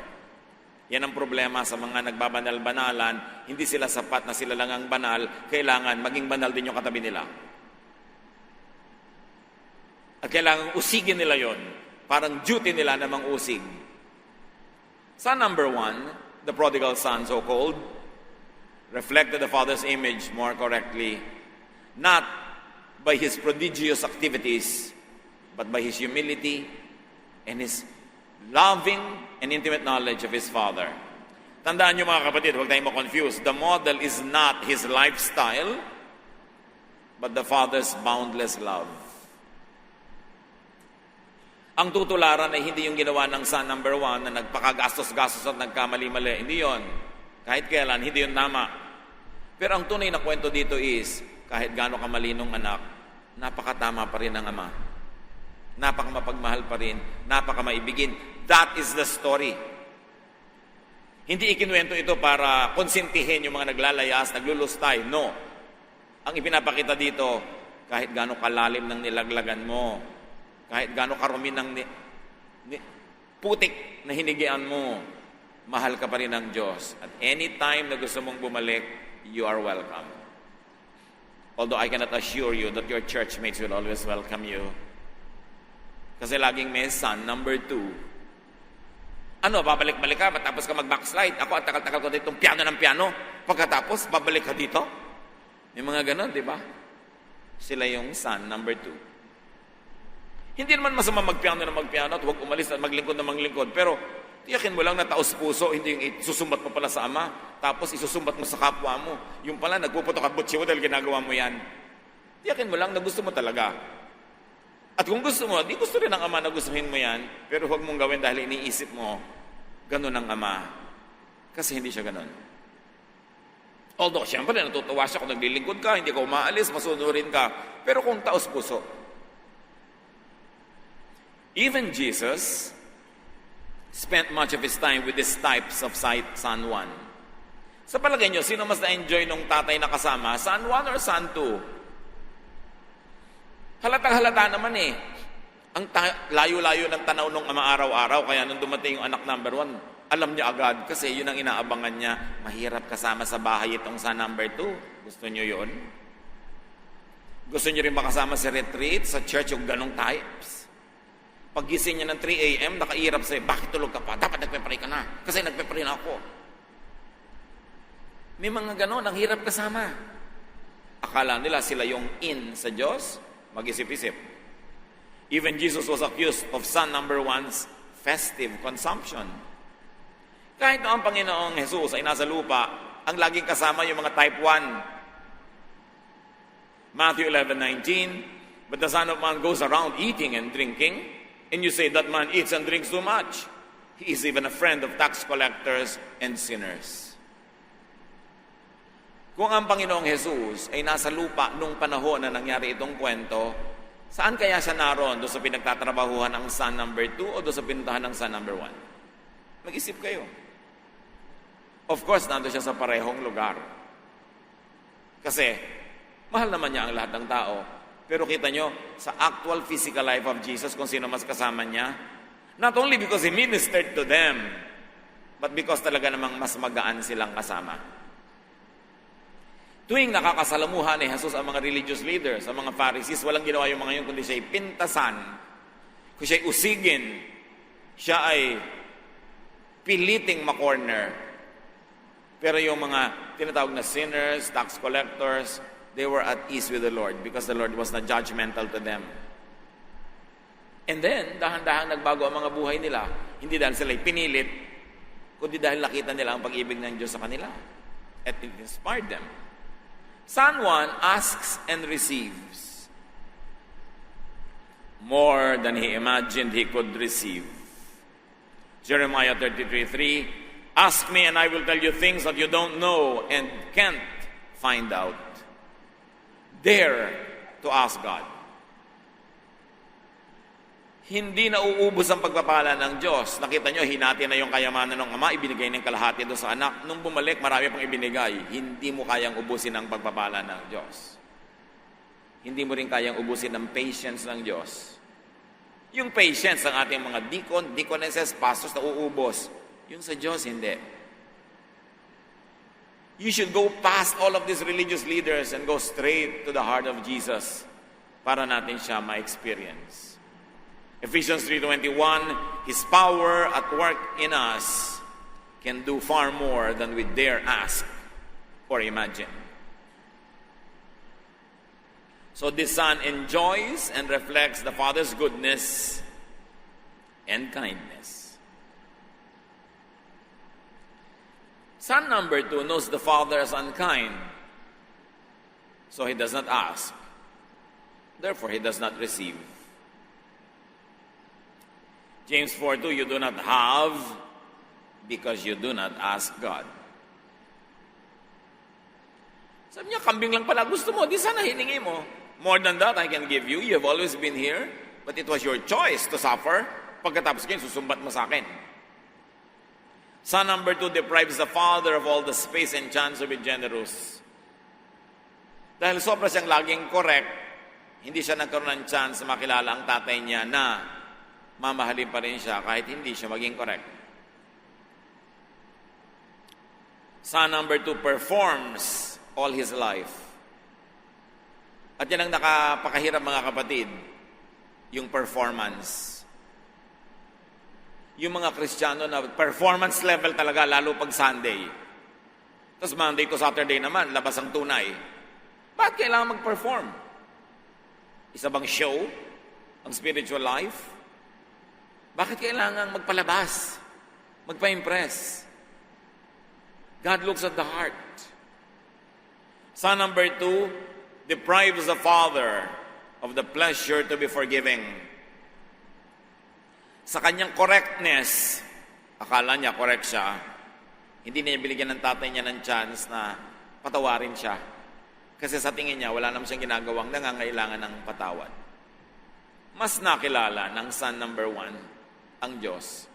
Yan ang problema sa mga nagbabanal-banalan. Hindi sila sapat na sila lang ang banal. Kailangan maging banal din yung katabi nila. At kailangan usigin nila yon. Parang duty nila na mang-usig. Son number 1, the prodigal son so-called, reflected the father's image more correctly, not by his prodigious activities, but by his humility and his loving and intimate knowledge of his father. Tandaan niyo mga kapatid, huwag tayong ma-confuse. The model is not his lifestyle, but the father's boundless love. Ang tutularan ay hindi yung ginawa ng son number 1 na nagpakagastos-gastos at nagkamali-mali. Hindi yon. Kahit kailan, hindi yon tama. Pero ang tunay na kwento dito is, kahit gaano kamalinong anak, napakatama pa rin ng ama. Napakamapagmahal pa rin, napakamaibigin. That is the story. Hindi ikinuwento ito para konsintihin yung mga naglalayas, naglulustay. No. Ang ipinapakita dito, kahit gaano kalalim ng nilaglagan mo, kahit gaano karumi ng putik na hinigian mo, mahal ka pa rin ng Diyos. At any time na gusto mong bumalik, you are welcome. Although I cannot assure you that your church mates will always welcome you. Kasi laging may son number 2. Ano, babalik-balik ka, matapos ka mag-backslide. Ako, at takal-takal ko dito, piano ng piano. Pagkatapos, babalik ka dito. May mga ganon, di ba? Sila yung son number 2. Hindi naman masama magpiano na magpiano at huwag umalis at maglingkod na maglingkod. Pero, tiyakin mo lang na taos puso, hindi yung isusumbat mo pala sa ama, tapos isusumbat mo sa kapwa mo. Yung pala, nagpuputok at butsi mo dahil ginagawa mo yan. Tiyakin mo lang na gusto mo talaga. At kung gusto mo, di gusto rin ng ama na gustuhin mo yan, pero huwag mong gawin dahil iniisip mo, ganun ang ama. Kasi hindi siya ganun. Although, siyempre, natutuwa siya kung naglilingkod ka, hindi ka umaalis, masunurin ka. Pero kung taos puso, even Jesus spent much of his time with these types of son 1. Sa palagay nyo, sino mas na-enjoy nung tatay na kasama? Son 1 or son 2? Halatang-halata naman eh. Ang layo-layo ng tanaw nung ama araw-araw, kaya nung dumating yung anak number 1, alam niya agad kasi yun ang inaabangan niya. Mahirap kasama sa bahay itong son number 2. Gusto niyo yun? Gusto niyo rin makasama sa retreat, sa church, yung ganong types? Paggising niya ng 3 a.m., nakairap sa'yo, bakit tulog ka pa? Dapat nagpe-pray ka na. Kasi nagpe-pray na ako. May mga ganon, ang hirap kasama. Akala nila sila yung in sa Diyos, mag-isip-isip. Even Jesus was accused of son number 1's festive consumption. Kahit na ang Panginoong Jesus ay nasa lupa, ang laging kasama yung mga type 1. Matthew 11:19, but the Son of Man goes around eating and drinking, and you say that man eats and drinks too much. He is even a friend of tax collectors and sinners. Kung ang Panginoong Jesus ay nasa lupa nung panahon na nangyari itong kwento, saan kaya siya naroon? Doon sa pinagtatrabahuhan ng son number 2 o doon sa pinuntahan ng son number 1? Mag-isip kayo. Of course, nandun siya sa parehong lugar. Kasi, mahal naman niya ang lahat ng tao. Pero kita nyo, sa actual physical life of Jesus, kung sino mas kasama niya, not only because He ministered to them, but because talaga namang mas magaan silang kasama. Tuwing nakakasalamuhan ni Jesus ang mga religious leaders, ang mga Pharisees, walang ginawa yung mga yun, kundi siya'y pintasan, kung siya'y usigin, siya ay piliting makorner. Pero yung mga tinatawag na sinners, tax collectors, they were at ease with the Lord because the Lord was not judgmental to them. And then, dahan-dahan nagbago ang mga buhay nila. Hindi dahil sila'y pinilit, kundi dahil nakita nila ang pag-ibig ng Diyos sa kanila. At it inspired them. Son 1 asks and receives more than he imagined he could receive. Jeremiah 33:3, Ask me and I will tell you things that you don't know and can't find out. Dare to ask God. Hindi na uubos ang pagpapala ng Diyos. Nakita nyo, hinati na yung kayamanan ng Ama, ibinigay ng kalahati doon sa anak. Nung bumalik, marami pang ibinigay. Hindi mo kayang ubusin ang pagpapala ng Diyos. Hindi mo rin kayang ubusin ang patience ng Diyos. Yung patience ng ating mga deacon, deaconesses, pastors na uubos. Yung sa Diyos, hindi. You should go past all of these religious leaders and go straight to the heart of Jesus para natin siya ma-experience. Ephesians 3:21, His power at work in us can do far more than we dare ask or imagine. So the Son enjoys and reflects the Father's goodness and kindness. Son number 2 knows the Father is unkind, so he does not ask. Therefore, he does not receive. James 4:2, you do not have because you do not ask God. Sabi niya, kambing lang pala gusto mo, di sana hiningi mo. More than that, I can give you. You have always been here, but it was your choice to suffer. Pagkatapos kayo, susumbat mo sa akin. Son number 2 deprives the Father of all the space and chance to be generous. Dahil sobra siyang laging correct, hindi siya nagkaroon ng chance na makilala ang tatay niya na mamahalin pa rin siya kahit hindi siya maging correct. Son number 2 performs all his life. At yan ang nakapakahirap mga kapatid, yung performance. Yung mga Kristiyano na performance level talaga, lalo pag Sunday. Tapos Monday to Saturday naman, labas ang tunay. Bakit kailangan mag-perform? Isa bang show ang spiritual life? Bakit kailangan magpalabas? Magpa-impress? God looks at the heart. Son number 2 deprives the Father of the pleasure to be forgiving. Sa kanyang correctness, akala niya correct siya, hindi niya binigyan ng tatay niya ng chance na patawarin siya. Kasi sa tingin niya, wala naman siyang ginagawang nangangailangan ng patawad. Mas nakilala ng son number 1 ang Diyos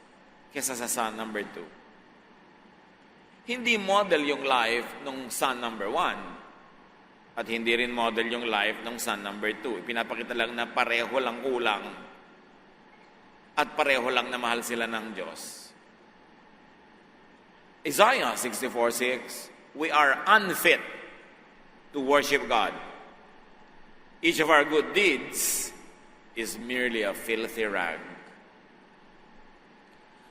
kesa sa son number 2. Hindi model yung life ng son number 1 at hindi rin model yung life ng son number 2. Ipinapakita lang na pareho lang kulang at pareho lang na mahal sila ng Diyos. Isaiah 64:6, we are unfit to worship God. Each of our good deeds is merely a filthy rag.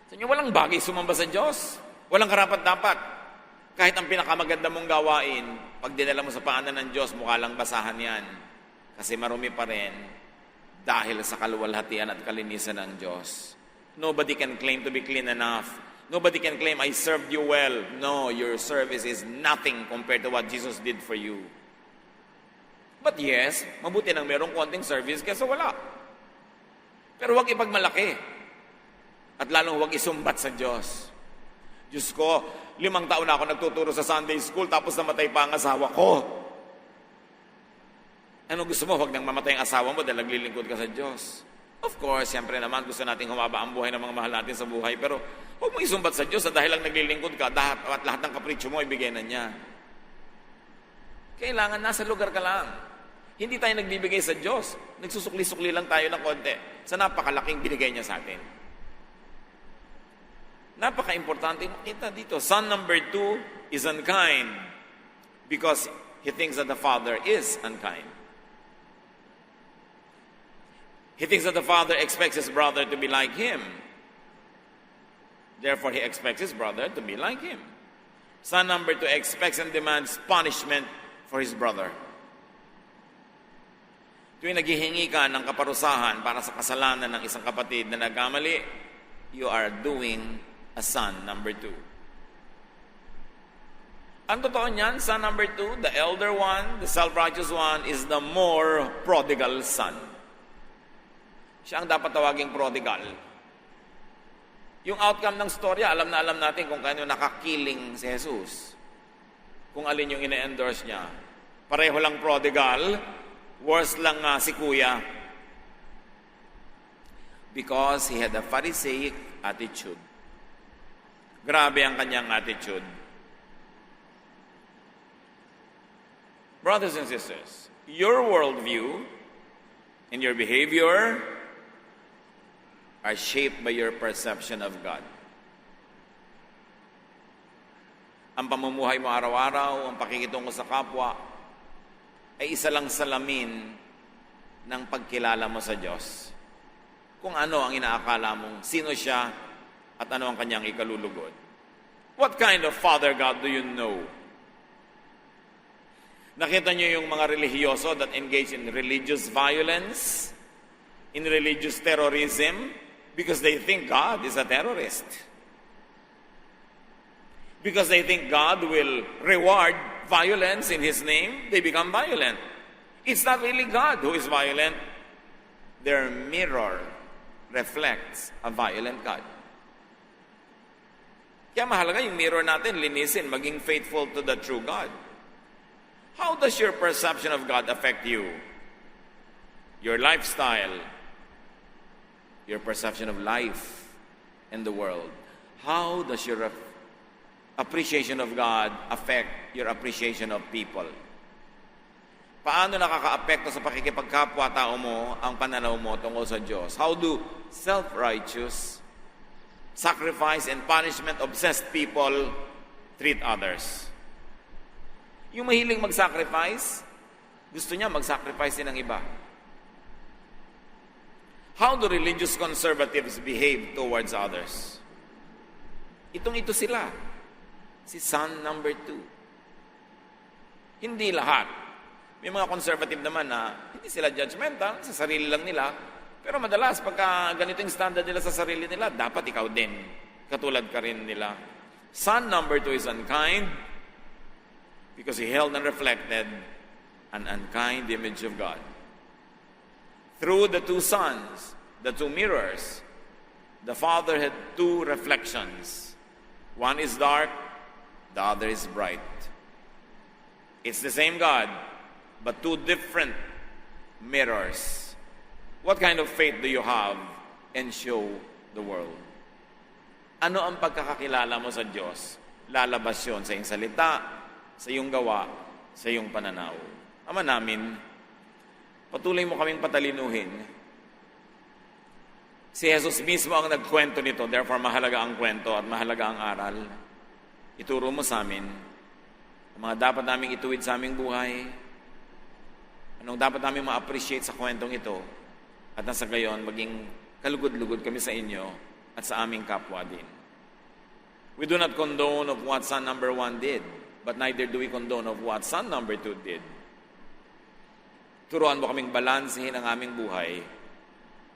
Sa inyo, walang bagay sumamba sa Diyos. Walang karapat-dapat. Kahit ang pinakamaganda mong gawain, pag dinala mo sa paanan ng Diyos, mukha lang basahan yan. Kasi marumi pa rin dahil sa kaluwalhatian at kalinisan ng Diyos. Nobody can claim to be clean enough. Nobody can claim, I served you well. No, your service is nothing compared to what Jesus did for you. But yes, mabuti nang merong konting service kaysa wala. Pero huwag ipagmalaki. At lalong huwag isumbat sa Diyos. Diyos ko, 5 taon na ako nagtuturo sa Sunday school tapos namatay pa ang asawa ko. Ano gusto mo? Huwag nang mamatay ang asawa mo dahil naglilingkod ka sa Diyos. Of course, siyempre naman gusto natin humaba ang buhay ng mga mahal natin sa buhay. Pero huwag mo isumbat sa Diyos dahil lang naglilingkod ka at lahat ng kapritsyo mo ibigay na niya. Kailangan nasa lugar ka lang. Hindi tayo nagbibigay sa Diyos. Nagsusukli-sukli lang tayo ng konti sa napakalaking binigay niya sa atin. Napaka-importante makita dito. Son number 2 is unkind because he thinks that the Father is unkind. He thinks that the Father expects his brother to be like him. Therefore, he expects his brother to be like him. Son number 2 expects and demands punishment for his brother. Tuwing naghihingi ka ng kaparusahan para sa kasalanan ng isang kapatid na nagkamali, you are doing a son number 2. Ang totoo niyan, son number 2, the elder one, the self-righteous one, is the more prodigal son. Siya ang dapat tawaging prodigal. Yung outcome ng storya, alam na alam natin kung kano nakakiling si Jesus. Kung alin yung ina-endorse niya. Pareho lang prodigal, worse lang si kuya. Because he had a Pharisaic attitude. Grabe ang kanyang attitude. Brothers and sisters, your worldview and your behavior are shaped by your perception of God. Ang pamumuhay mo araw-araw, ang pakikitungo sa kapwa, ay isa lang salamin ng pagkilala mo sa Diyos. Kung ano ang inaakala mong sino siya at ano ang kanyang ikalulugod. What kind of Father God do you know? Nakita niyo yung mga relihiyoso that engage in religious violence, in religious terrorism, because they think God is a terrorist. Because they think God will reward violence in His name, they become violent. It's not really God who is violent. Their mirror reflects a violent God. Kaya mahalaga yung mirror natin, linisin, maging faithful to the true God. How does your perception of God affect you? Your lifestyle, your perception of life and the world. How does your appreciation of God affect your appreciation of people? Paano nakaka-apekto sa pakikipagkapwa-tao mo ang pananaw mo tungkol sa Diyos? How do self-righteous, sacrifice and punishment-obsessed people treat others? Yung mahiling mag-sacrifice, gusto niya mag-sacrifice din ng iba. How do religious conservatives behave towards others? Ito sila. Si son number 2. Hindi lahat. May mga conservative naman na hindi sila judgmental, sa sarili lang nila. Pero madalas, pagka ganito yung standard nila sa sarili nila, dapat ikaw din. Katulad ka rin nila. Son number 2 is unkind because he held and reflected an unkind image of God. Through the two sons, the two mirrors, the Father had two reflections. One is dark, the other is bright. It's the same God, but two different mirrors. What kind of faith do you have and show the world? Ano ang pagkakakilala mo sa Diyos? Lalabas yun sa iyong salita, sa iyong gawa, sa iyong pananaw. Ama namin, patuloy mo kaming patalinuhin. Si Jesus mismo ang nagkwento nito, therefore mahalaga ang kwento at mahalaga ang aral. Ituro mo sa amin ang mga dapat naming ituwid sa aming buhay, anong dapat naming ma-appreciate sa kwentong ito, at nasa gayon, maging kalugod-lugod kami sa inyo at sa aming kapwa din. We do not condone of what son number 1 did, but neither do we condone of what son number 2 did. Turuan mo kaming balansehin ang aming buhay.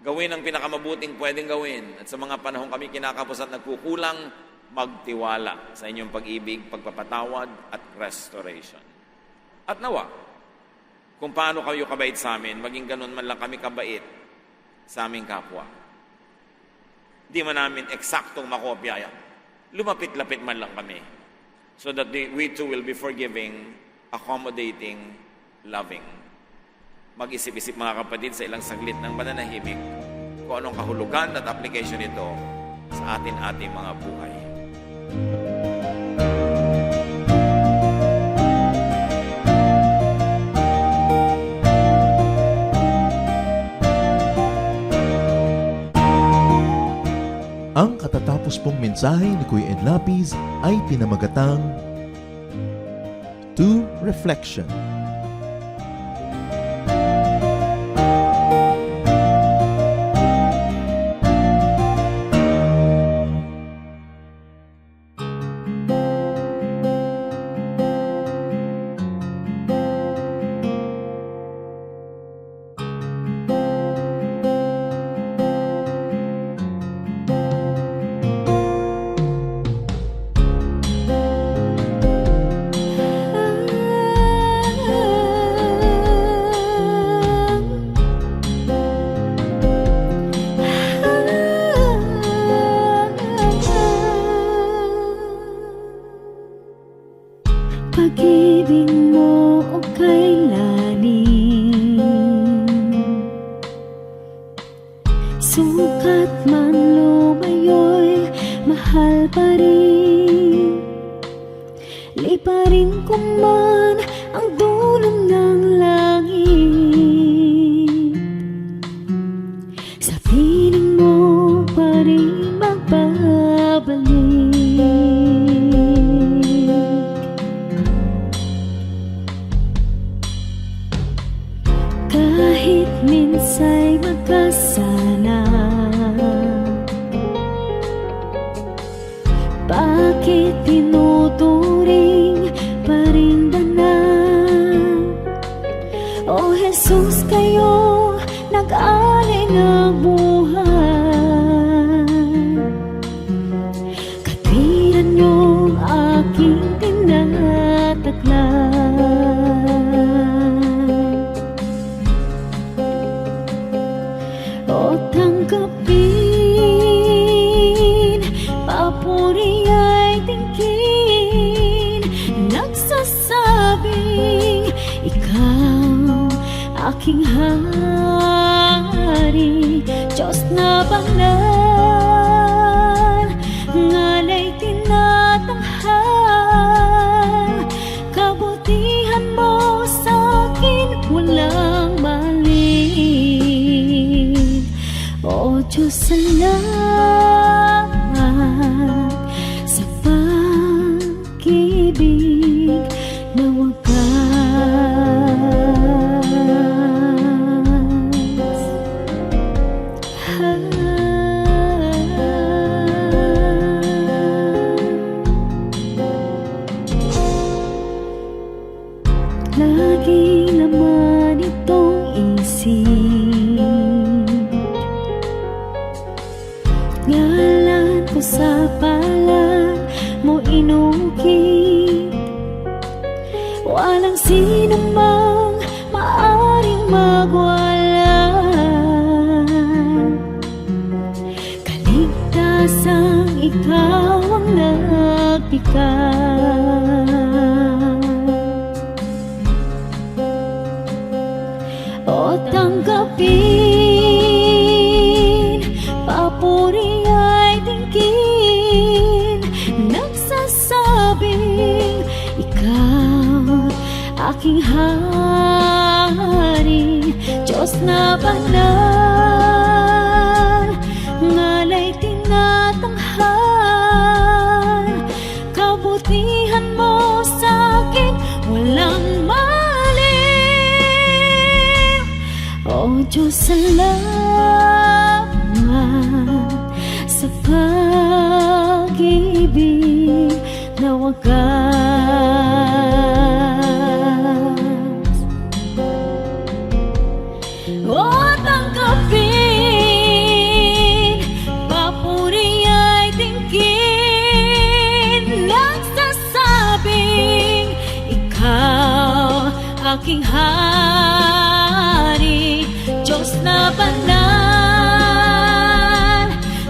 Gawin ang pinakamabuting pwedeng gawin. At sa mga panahon kami kinakapos at nagkukulang, magtiwala sa inyong pag-ibig, pagpapatawad at restoration. At nawa, kung paano kayo kabait sa amin, maging ganun man lang kami kabait sa aming kapwa. Di man namin eksaktong makopya yan. Lumapit-lapit man lang kami. So that we too will be forgiving, accommodating, loving. Mag-isip-isip mga kapatid sa ilang saglit ng mananahimik kung anong kahulugan at application nito sa ating mga buhay. Ang katatapos pong mensahe ni Kuya Ed Lapiz ay pinamagatang To Reflection. pag-ibig mo o kailanin, sukat man lumayo'y mahal pa rin. Liparin ko man ang dulong ng langit, sa piling mo pa rin magbabalik. Kahit minsa'y magkasala, bakit tinuturing pa rin danan? O Jesus, kayo nag-alay ng buhay, katwiran niyong aking tinataglay. O tanggapin, papuri ay tingin, nagsasabing ikaw aking hari, Diyos na banal, ngalay tinatanghal. Kabutihan mo sa'kin walang mali. O Diyos, salamat sa pag-ibig na wagas. Lagi naman itong isip, ngalan ko sa palad mo inukit. Walang sino mang maaring magwala, kaligtasang ikaw ang nagpikas. O tanggapin, papuri ay tingin, nagsasabing ikaw aking hari, Diyos na banal, ngalay tinatanghal. Kabutihan mo sa'kin walang mali. O Diyos, salamat sa pag-ibig na wagas. O tanggapin, papuri ay tingin, nagsasabing ikaw aking hari, Diyos na banal,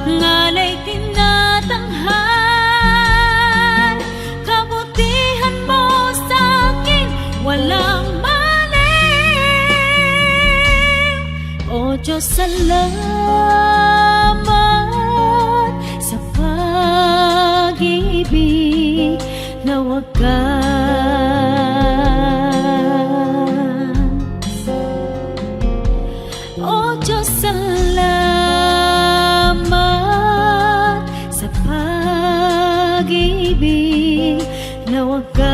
ngalay tinatanghal. Kabutihan mo sa'kin walang mali. O Diyos, salamat sa pag-ibig na wagas. O Diyos, salamat sa pag-ibig na wagas.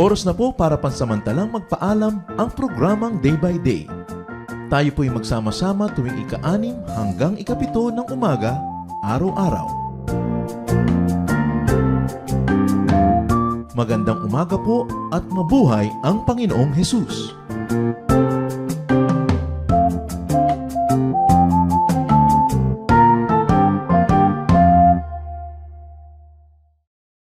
Oras na po para pansamantalang magpaalam ang programang Day by Day. Tayo po'y magsama-sama tuwing ika-6 hanggang ika-7 ng umaga, araw-araw. Magandang umaga po at mabuhay ang Panginoong Hesus!